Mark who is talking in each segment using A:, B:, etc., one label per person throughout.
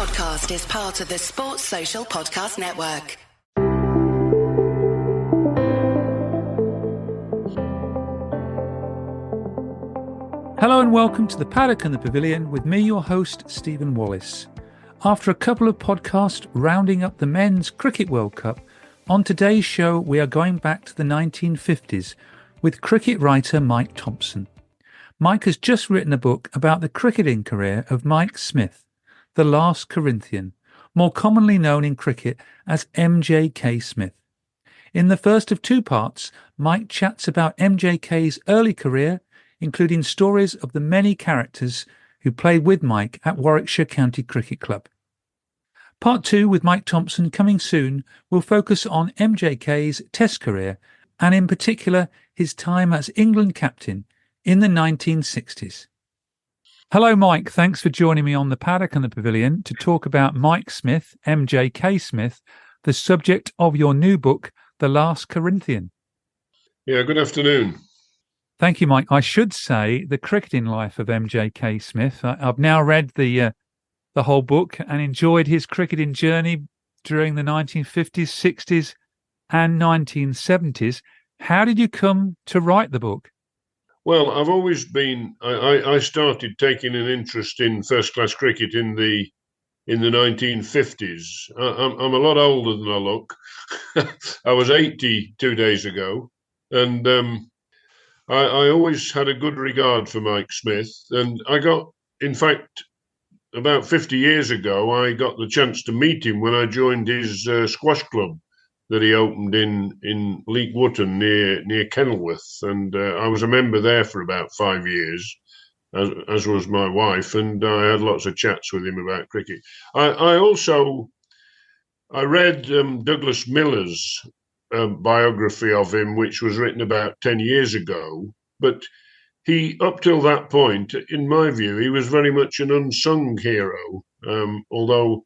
A: podcast is part of the Sports Social Podcast Network.
B: Hello and welcome to the Paddock and the Pavilion with me, your host, Stephen Wallace. After a couple of podcasts rounding up the Men's Cricket World Cup, on today's show we are going back to the 1950s with cricket writer Mike Thompson. Mike has just written a book about the cricketing career of Mike Smith, the Last Corinthian, more commonly known in cricket as MJK Smith. In the first of two parts, Mike chats about MJK's early career, including stories of the many characters who played with Mike at Warwickshire County Cricket Club. Part 2 with Mike Thompson coming soon will focus on MJK's Test career and in particular his time as England captain in the 1960s. Hello Mike, thanks for joining me on the Paddock and the Pavilion to talk about Mike Smith, MJK Smith, the subject of your new book, The Last Corinthian.
C: Yeah, good afternoon.
B: Thank you, Mike. I should say the cricketing life of MJK Smith. I've now read the whole book and enjoyed his cricketing journey during the 1950s, 60s and 1970s. How did you come to write the book?
C: Well, I've always been, I started taking an interest in first-class cricket in the 1950s. I'm a lot older than I look. I was 80 2 days ago. And I always had a good regard for Mike Smith. And in fact, about 50 years ago, I got the chance to meet him when I joined his squash club that he opened in Leek Wootton near Kenilworth. And I was a member there for about 5 years, as was my wife. And I had lots of chats with him about cricket. I read Douglas Miller's biography of him, which was written about 10 years ago. But he, up till that point, in my view, he was very much an unsung hero, although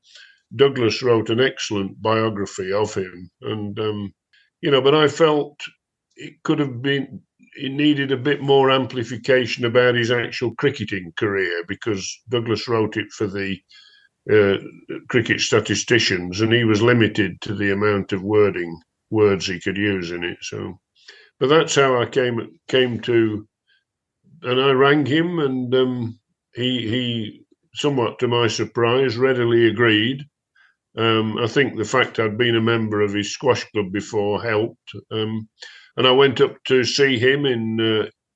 C: Douglas wrote an excellent biography of him. And, but I felt it needed a bit more amplification about his actual cricketing career, because Douglas wrote it for the cricket statisticians, and he was limited to the amount of words he could use in it. So, but that's how I came to, and I rang him, and he somewhat to my surprise readily agreed. I think the fact I'd been a member of his squash club before helped, and I went up to see him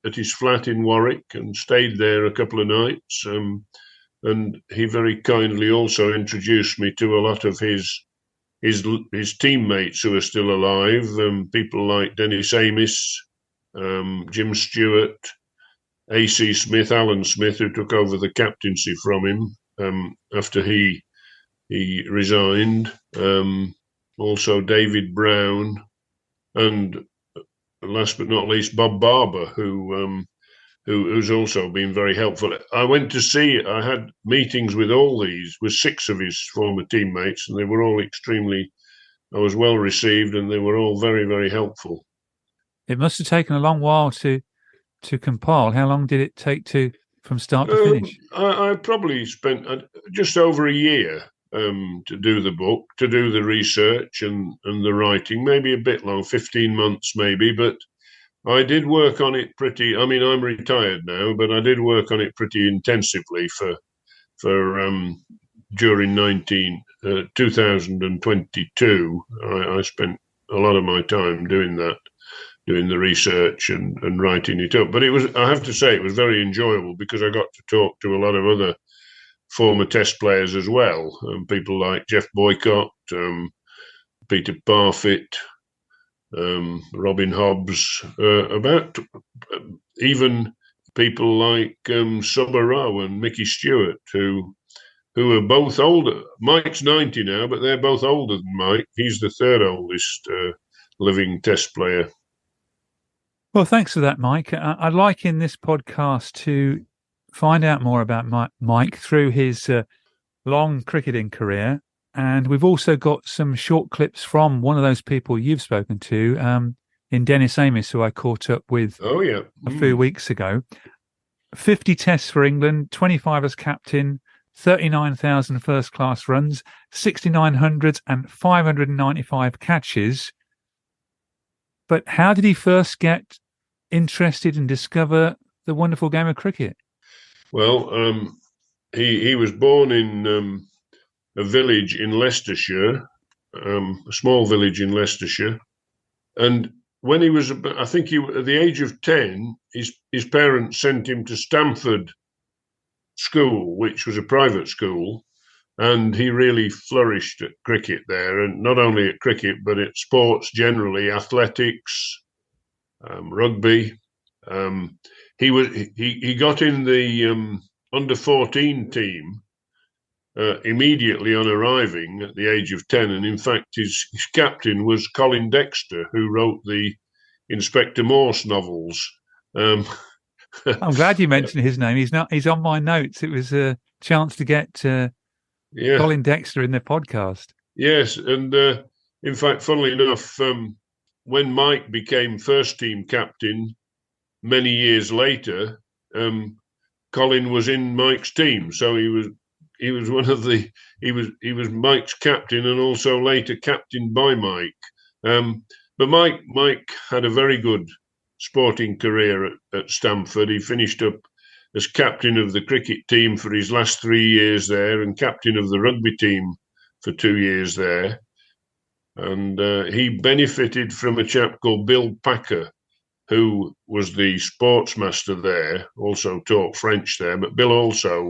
C: at his flat in Warwick and stayed there a couple of nights, and he very kindly also introduced me to a lot of his teammates who are still alive, people like Dennis Amiss, Jim Stewart, A.C. Smith, Alan Smith, who took over the captaincy from him after he resigned, also David Brown, and last but not least Bob Barber, who's also been very helpful. I had meetings with with 6 of his former teammates, and they were all I was well received, and they were all very, very helpful.
B: It must have taken a long while to compile. How long did it take from start to finish?
C: I probably spent just over a year to do the book, to do the research and the writing, maybe a bit long, 15 months maybe, but I did work on it I'm retired now, but I did work on it pretty intensively for during 2022. I spent a lot of my time doing the research and writing it up. But I have to say, it was very enjoyable because I got to talk to a lot of other former Test players as well, people like Jeff Boycott, Peter Parfitt, Robin Hobbs, about even people like Subba Rao and Mickey Stewart, who are both older. Mike's 90 now, but they're both older than Mike. He's the third oldest living Test player.
B: Well, thanks for that, Mike. I'd like in this podcast to find out more about Mike through his long cricketing career. And we've also got some short clips from one of those people you've spoken to, in Dennis Amiss, who I caught up with a few weeks ago. 50 tests for England, 25 as captain, 39,000 first-class runs, 6,900 and 595 catches. But how did he first get interested and discover the wonderful game of cricket?
C: Well, he was born in a village in Leicestershire, a small village in Leicestershire. And when he was, I think at the age of 10, his parents sent him to Stamford School, which was a private school. And he really flourished at cricket there, and not only at cricket, but at sports generally, athletics, rugby. He got in the under-14 team immediately on arriving at the age of 10. And in fact, his captain was Colin Dexter, who wrote the Inspector Morse novels.
B: I'm glad you mentioned his name. He's on my notes. It was a chance to get Colin Dexter in the podcast. Yes,
C: and in fact, funnily enough, when Mike became first team captain many years later, Colin was in Mike's team, so he was one of the he was Mike's captain and also later captained by Mike. But Mike had a very good sporting career at Stamford. He finished up as captain of the cricket team for his last 3 years there and captain of the rugby team for 2 years there. And he benefited from a chap called Bill Packer, who was the sportsmaster there, also taught French there. But Bill also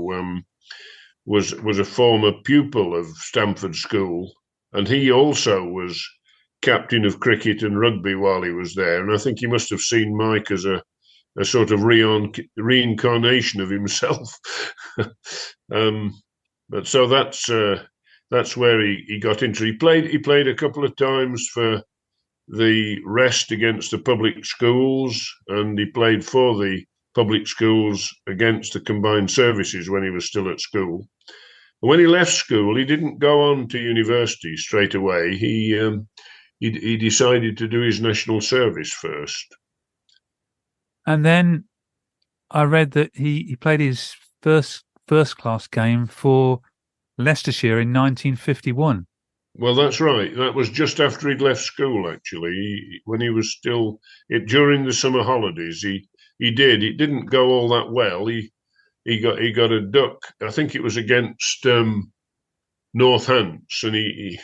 C: was a former pupil of Stamford School, and he also was captain of cricket and rugby while he was there. And I think he must have seen Mike as a sort of reincarnation of himself. But so that's where he got into. He played a couple of times for the rest against the public schools, and he played for the public schools against the combined services when he was still at school. When he left school, he didn't go on to university straight away. He decided to do his national service first.
B: And then I read that he played his first class game for Leicestershire in 1951.
C: Well, that's right. That was just after he'd left school, actually. When he was still during the summer holidays, he did. It didn't go all that well. He got a duck. I think it was against Northants, and he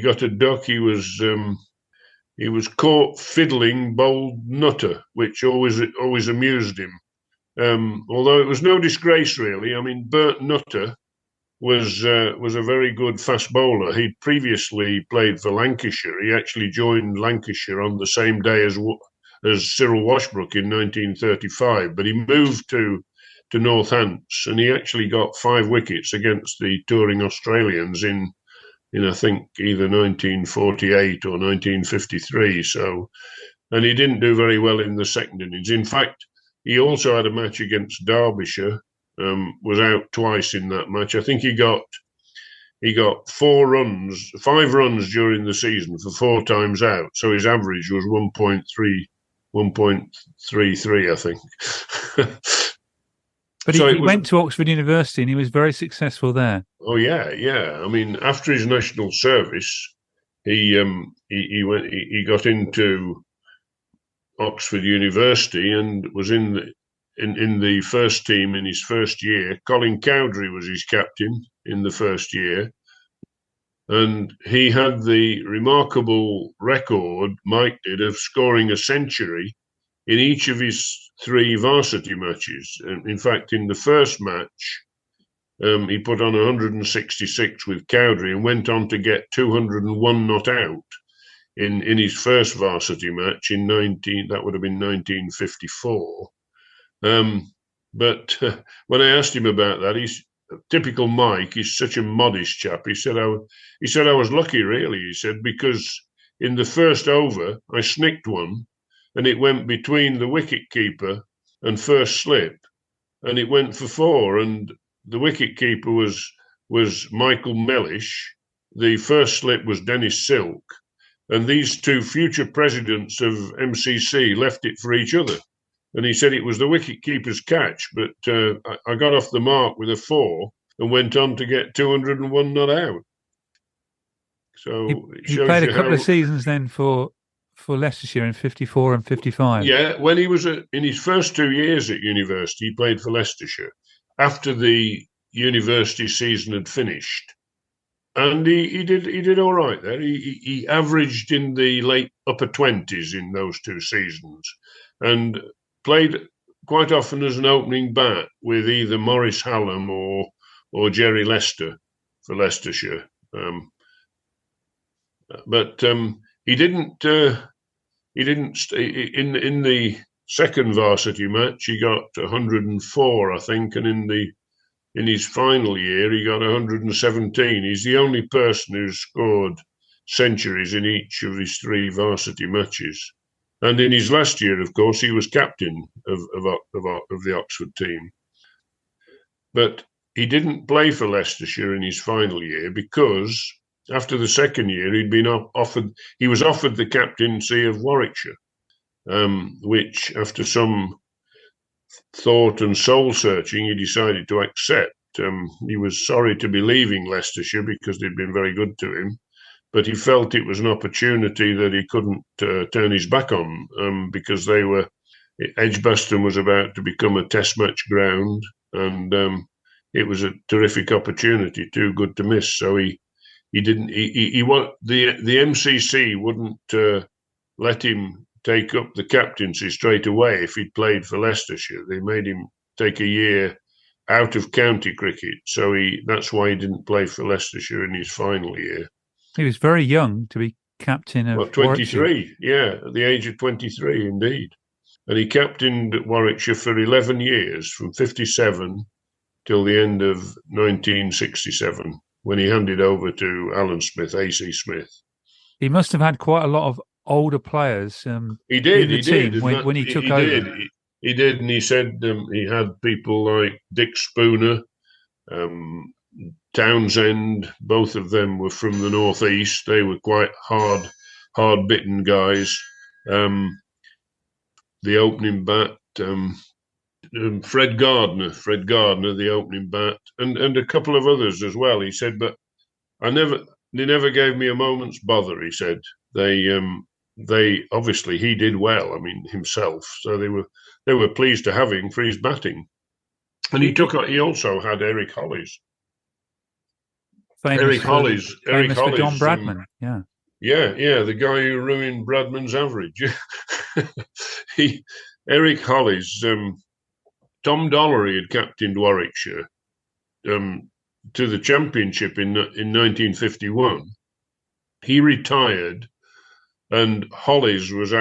C: got a duck. He was caught fiddling bowled Nutter, which always amused him. Although it was no disgrace, really. I mean, Bert Nutter was a very good fast bowler. He'd previously played for Lancashire. He actually joined Lancashire on the same day as Cyril Washbrook in 1935. But he moved to Northants, and he actually got 5 wickets against the touring Australians in I think either 1948 or 1953. So, and he didn't do very well in the second innings. In fact, he also had a match against Derbyshire. Was out twice in that match. I think he got 5 runs during the season for 4 times out. So his average was 1.33, I think.
B: But he went to Oxford University and he was very successful there.
C: Oh yeah. I mean, after his national service, he got into Oxford University and was in the first team in his first year. Colin Cowdrey was his captain in the first year. And he had the remarkable record, Mike did, of scoring a century in each of his 3 varsity matches. In fact, in the first match, he put on 166 with Cowdrey and went on to get 201 not out in his first varsity match that would have been 1954. But when I asked him about that, he's typical Mike. He's such a modest chap. He said I was lucky, really. He said, because in the first over I snicked one, and it went between the wicket-keeper and first slip, and it went for 4. And the wicket-keeper was Michael Mellish. The first slip was Dennis Silk. And these 2 future presidents of MCC left it for each other. and he said it was the wicket keeper's catch, but I got off the mark with a 4 and went on to get 201 not out. So
B: he played a couple of seasons then for Leicestershire in 54 and 55.
C: Yeah, when he was in his first 2 years at university, he played for Leicestershire. After the university season had finished, and he did all right there. He averaged in the late upper 20s in those 2 seasons, and played quite often as an opening bat with either Maurice Hallam or Jerry Lester for Leicestershire. But he didn't in the second varsity match. He got 104, I think, and in his final year he got 117. He's the only person who's scored centuries in each of his 3 varsity matches. And in his last year, of course, he was captain of the Oxford team. But he didn't play for Leicestershire in his final year because after the second year, he was offered the captaincy of Warwickshire, which, after some thought and soul searching, he decided to accept. He was sorry to be leaving Leicestershire because they'd been very good to him, but he felt it was an opportunity that he couldn't turn his back on because Edgbaston was about to become a test match ground, and it was a terrific opportunity, too good to miss. So the MCC wouldn't let him take up the captaincy straight away if he'd played for Leicestershire. They made him take a year out of county cricket, so that's why he didn't play for Leicestershire in his final year.
B: He was very young to be captain of
C: 23,
B: Warwickshire.
C: Yeah, at the age of 23, indeed. And he captained Warwickshire for 11 years, from 57 till the end of 1967, when he handed over to Alan Smith, AC Smith.
B: He must have had quite a lot of older players
C: he did,
B: in the team when he took over.
C: He did, and he said he had people like Dick Spooner, Townsend. Both of them were from the northeast. They were quite hard-bitten guys. The opening bat, Fred Gardner, the opening bat, and a couple of others as well. He said, but they never gave me a moment's bother. He said they obviously he did well. I mean, himself, so they were pleased to have him for his batting. And he also had Eric Hollies.
B: Eric Hollies for Don Bradman.
C: Yeah, the guy who ruined Bradman's average. Eric Hollies, Tom Dollery had captained Warwickshire to the championship in 1951. He retired, and Hollies was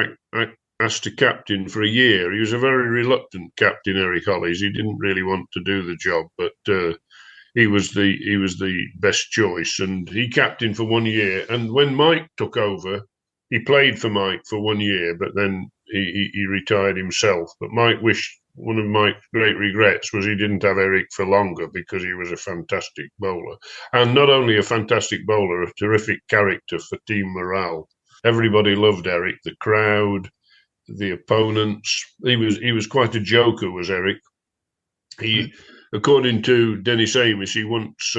C: asked to captain for a year. He was a very reluctant captain, Eric Hollies. He didn't really want to do the job, but he was the best choice, and he captained for 1 year. And when Mike took over, he played for Mike for 1 year, but then he retired himself. But Mike wished, one of Mike's great regrets was he didn't have Eric for longer, because he was a fantastic bowler. And not only a fantastic bowler, a terrific character for team morale. Everybody loved Eric, the crowd, the opponents. He was quite a joker, was Eric. According to Dennis Amiss, he once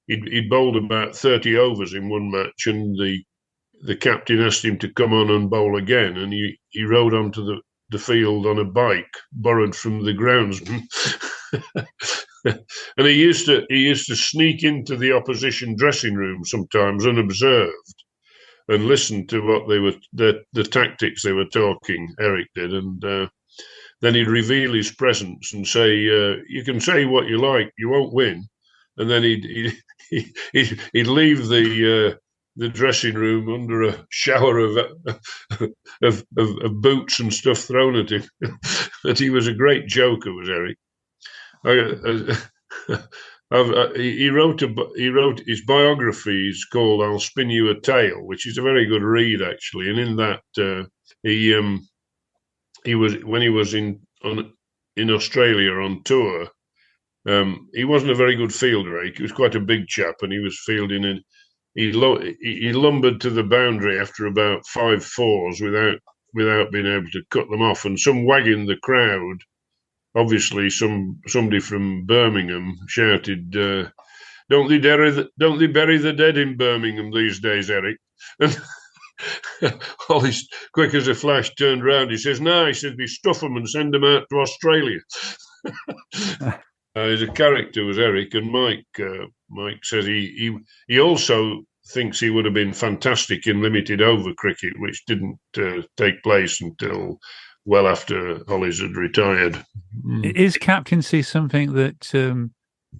C: he'd bowled about 30 overs in one match, and the captain asked him to come on and bowl again, and he rode onto the field on a bike borrowed from the groundsman. And he used to sneak into the opposition dressing room sometimes unobserved and listen to what the tactics they were talking. Eric did, and then he'd reveal his presence and say, "You can say what you like, you won't win." And then he'd leave the dressing room under a shower of boots and stuff thrown at him. But he was a great joker, was Eric. He wrote his biography is called "I'll Spin You a Tale," which is a very good read, actually. And in that, he was, when he was in Australia on tour, he wasn't a very good fielder. He was quite a big chap, and he was fielding in. He lumbered to the boundary after about 5 fours without without being able to cut them off. And some wag in the crowd, obviously somebody from Birmingham, shouted, "Don't they bury the dead in Birmingham these days, Eric?" And Hollies, quick as a flash, turned round. He says, "No," he said, "they stuff them and send them out to Australia." He's a character, was Eric, and Mike. Mike says he also thinks he would have been fantastic in limited over cricket, which didn't take place until well after Hollies had retired.
B: Is captaincy something that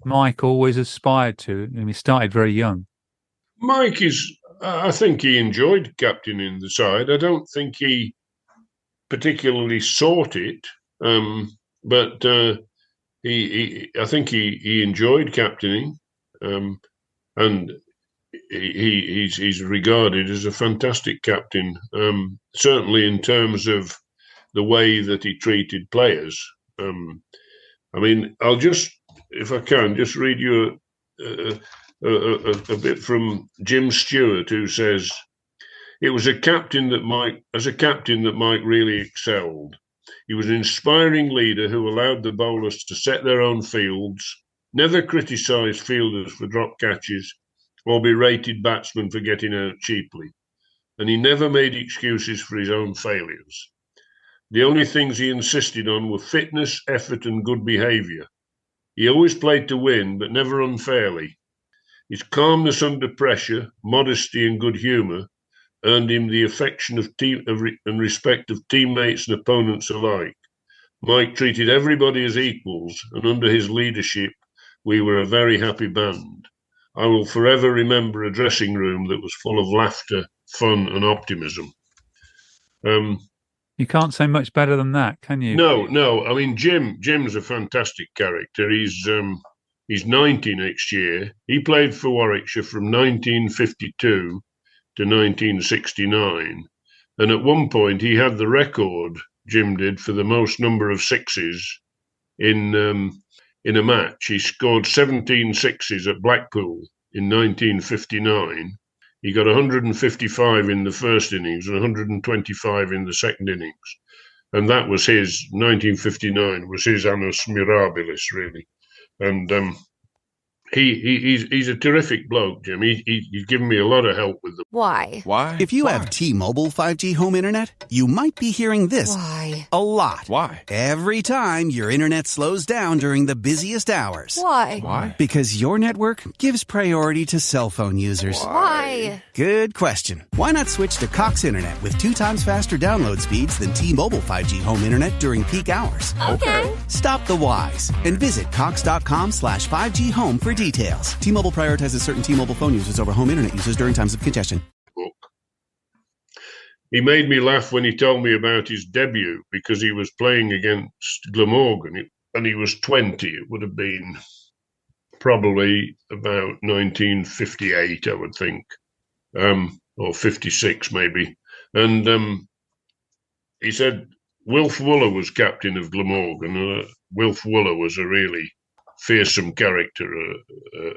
B: Mike always aspired to? I mean, he started very young.
C: Mike is. I think he enjoyed captaining the side. I don't think he particularly sought it, but I think he enjoyed captaining, and he's regarded as a fantastic captain. Certainly in terms of the way that he treated players. I mean, I'll just, if I can, just read you a bit from Jim Stewart, who says, "It was as a captain that Mike really excelled. He was an inspiring leader who allowed the bowlers to set their own fields, never criticised fielders for drop catches or berated batsmen for getting out cheaply. And he never made excuses for his own failures. The only things he insisted on were fitness, effort and good behaviour. He always played to win, but never unfairly. His calmness under pressure, modesty and good humour earned him the affection and respect of teammates and opponents alike. Mike treated everybody as equals, and under his leadership, we were a very happy band. I will forever remember a dressing room that was full of laughter, fun and optimism."
B: You can't say much better than that, can you?
C: No. I mean, Jim's a fantastic character. He's 90 next year. He played for Warwickshire from 1952 to 1969. And at one point, he had the record, Jim did, for the most number of sixes in a match. He scored 17 sixes at Blackpool in 1959. He got 155 in the first innings and 125 in the second innings. And that was 1959 was his annus mirabilis, really. And he's a terrific bloke, Jim. He's given me a lot of help with them.
D: Why?
E: If you have T-Mobile 5G home internet, you might be hearing this a lot.
F: Why?
E: Every time your internet slows down during the busiest hours.
D: Why?
E: Because your network gives priority to cell phone users.
D: Why?
E: Good question. Why not switch to Cox Internet with 2 times faster download speeds than T-Mobile 5G home internet during peak hours?
D: Okay.
E: Stop the whys and visit cox.com/5G home for details. T-Mobile prioritizes certain T-Mobile phone users over home internet users during times of congestion.
C: He made me laugh when he told me about his debut because he was playing against Glamorgan and he was 20. It would have been probably about 1958, I would think, or 56 maybe. And he said Wilf Wooler was captain of Glamorgan. Wilf Wooler was a really fearsome character,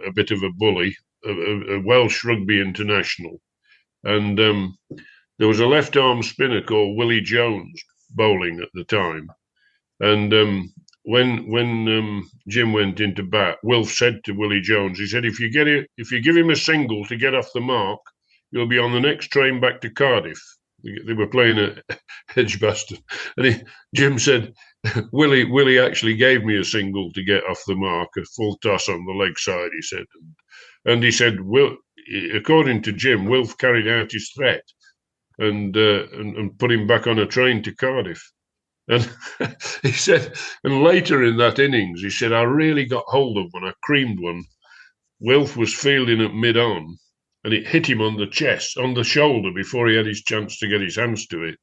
C: a bit of a bully, a Welsh rugby international. And there was a left-arm spinner called Willie Jones bowling at the time. And when Jim went into bat, Wilf said to Willie Jones, he said, if you give him a single to get off the mark, you'll be on the next train back to Cardiff. They were playing at Edgbaston. And Jim said, Willie actually gave me a single to get off the mark, a full toss on the leg side, he said. And he said, according to Jim, Wilf carried out his threat and put him back on a train to Cardiff. And he said, and later in that innings, he said, I really got hold of one. I creamed one. Wilf was fielding at mid-on, and it hit him on the chest, on the shoulder, before he had his chance to get his hands to it.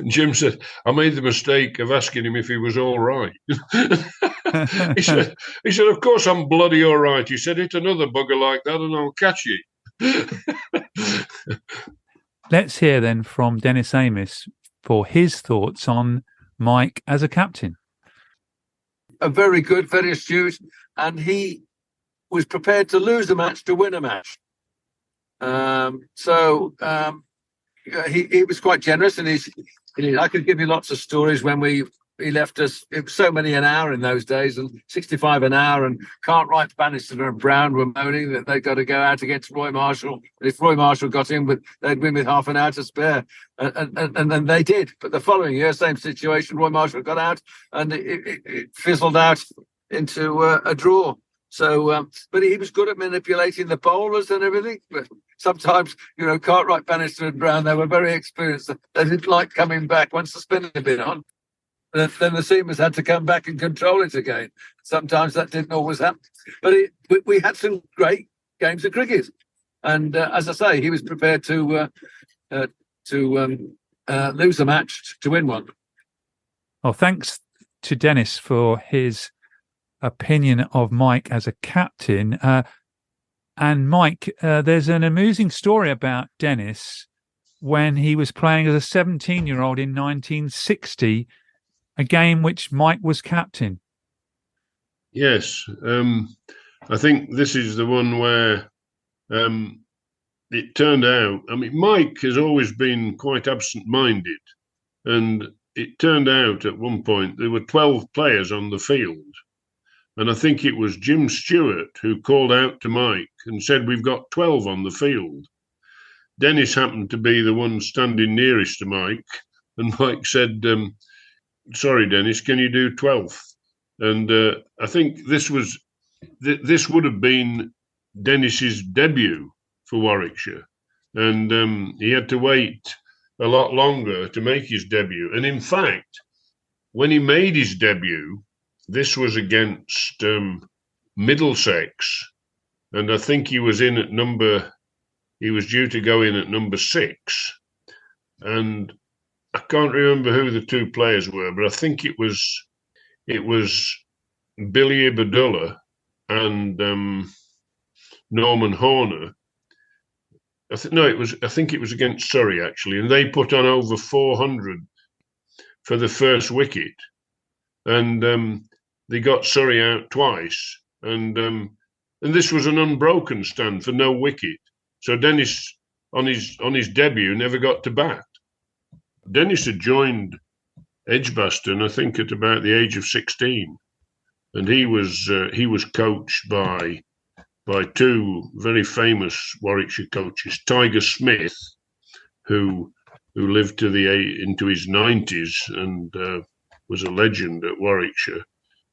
C: Jim said, I made the mistake of asking him if he was all right. He said, of course I'm bloody all right. He said, hit another bugger like that and I'll catch you.
B: Let's hear then from Dennis Amiss for his thoughts on Mike as a captain.
G: A very good, very astute, and he was prepared to lose a match to win a match. he was quite generous, and I could give you lots of stories when he left us. It was so many an hour in those days, and 65 an hour. And Cartwright, Bannister, and Brown were moaning that they got to go out against Roy Marshall. And if Roy Marshall got in, they'd win with half an hour to spare, and then they did. But the following year, same situation. Roy Marshall got out, and it fizzled out into a draw. So, but he was good at manipulating the bowlers and everything. But sometimes, Cartwright, Bannister, and Brown, they were very experienced. They didn't like coming back once the spin had been on. Then the seamers had to come back and control it again. Sometimes that didn't always happen. But we had some great games of cricket. And as I say, he was prepared to lose a match to win one.
B: Well, thanks to Dennis for his opinion of Mike as a captain. And Mike, there's an amusing story about Dennis when he was playing as a 17-year-old in 1960, a game which Mike was captain.
C: Yes. I think this is the one where it turned out, Mike has always been quite absent-minded, and it turned out at one point there were 12 players on the field. And I think it was Jim Stewart who called out to Mike and said, "We've got 12 on the field." Dennis happened to be the one standing nearest to Mike, and Mike said, "Sorry, Dennis, can you do 12th?" And I think this would have been Dennis's debut for Warwickshire, and he had to wait a lot longer to make his debut. And in fact, when he made his debut, this was against Middlesex, and I think he was due to go in at number 6, and I can't remember who the two players were, but I think it was Billy Ibadullah and Norman Horner. I think it was against Surrey actually, and they put on over 400 for the first wicket, and they got Surrey out twice, and this was an unbroken stand for no wicket. So Dennis, on his debut, never got to bat. Dennis had joined Edgbaston, I think, at about the age of 16, and he was coached by two very famous Warwickshire coaches, Tiger Smith, who lived into his 90s and was a legend at Warwickshire.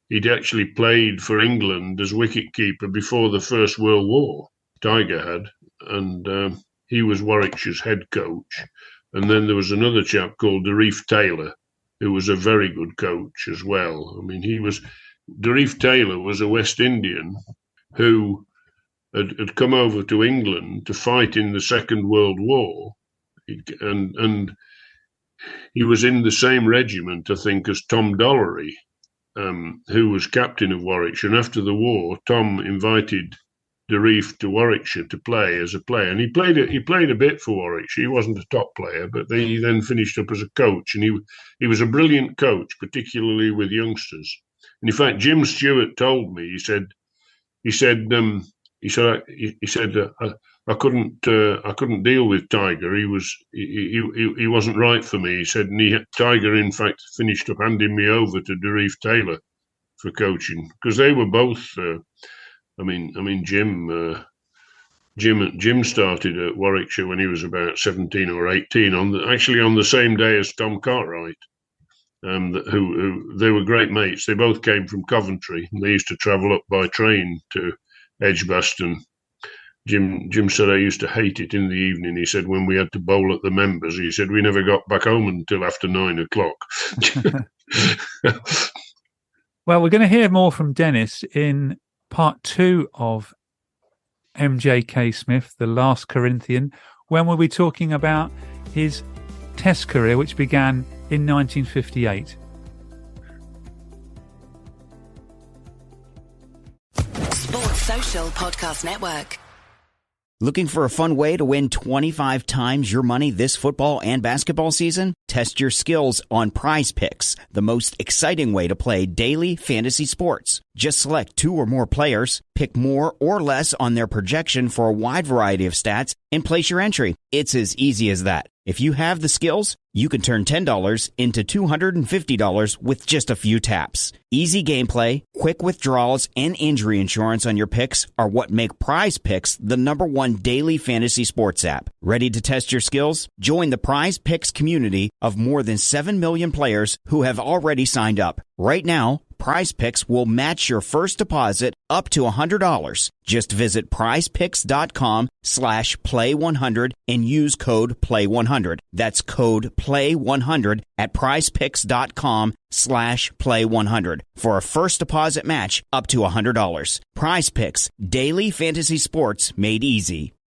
C: He'd actually played for England as wicketkeeper before the First World War. Tiger had, and he was Warwickshire's head coach. And then there was another chap called Darif Taylor, who was a very good coach as well. Darif Taylor was a West Indian who had come over to England to fight in the Second World War, and he was in the same regiment, I think, as Tom Dollery, who was captain of Warwickshire. And after the war, Tom invited Darif to Warwickshire to play as a player, and he played a bit for Warwickshire. He wasn't a top player, but he then finished up as a coach, and he was a brilliant coach, particularly with youngsters. And in fact, Jim Stewart told me, he said I couldn't deal with Tiger. He wasn't right for me. He said, and Tiger in fact finished up handing me over to Darif Taylor for coaching, because they were both. Jim started at Warwickshire when he was about 17 or 18, on the same day as Tom Cartwright. Who they were great mates. They both came from Coventry, and they used to travel up by train to Edgbaston. Jim said I used to hate it in the evening. He said when we had to bowl at the members, he said we never got back home until after 9 o'clock.
B: Well, we're going to hear more from Dennis in part 2 of MJK Smith, the Last Corinthian, when we'll be talking about his Test career, which began in 1958.
A: Sports Social Podcast Network.
D: Looking for a fun way to win 25 times your money this football and basketball season? Test your skills on Prize Picks, the most exciting way to play daily fantasy sports. Just select 2 or more players, pick more or less on their projection for a wide variety of stats, and place your entry. It's as easy as that. If you have the skills, you can turn $10 into $250 with just a few taps. Easy gameplay, quick withdrawals, and injury insurance on your picks are what make Prize Picks the #1 daily fantasy sports app. Ready to test your skills? Join the Prize Picks community of more than 7 million players who have already signed up. Right now, Prize Picks will match your first deposit up to $100. Just visit prizepicks.com/play100 and use code play100. That's code play100 at prizepicks.com/play100 for a first deposit match up to $100. Prize Picks, daily fantasy sports made easy.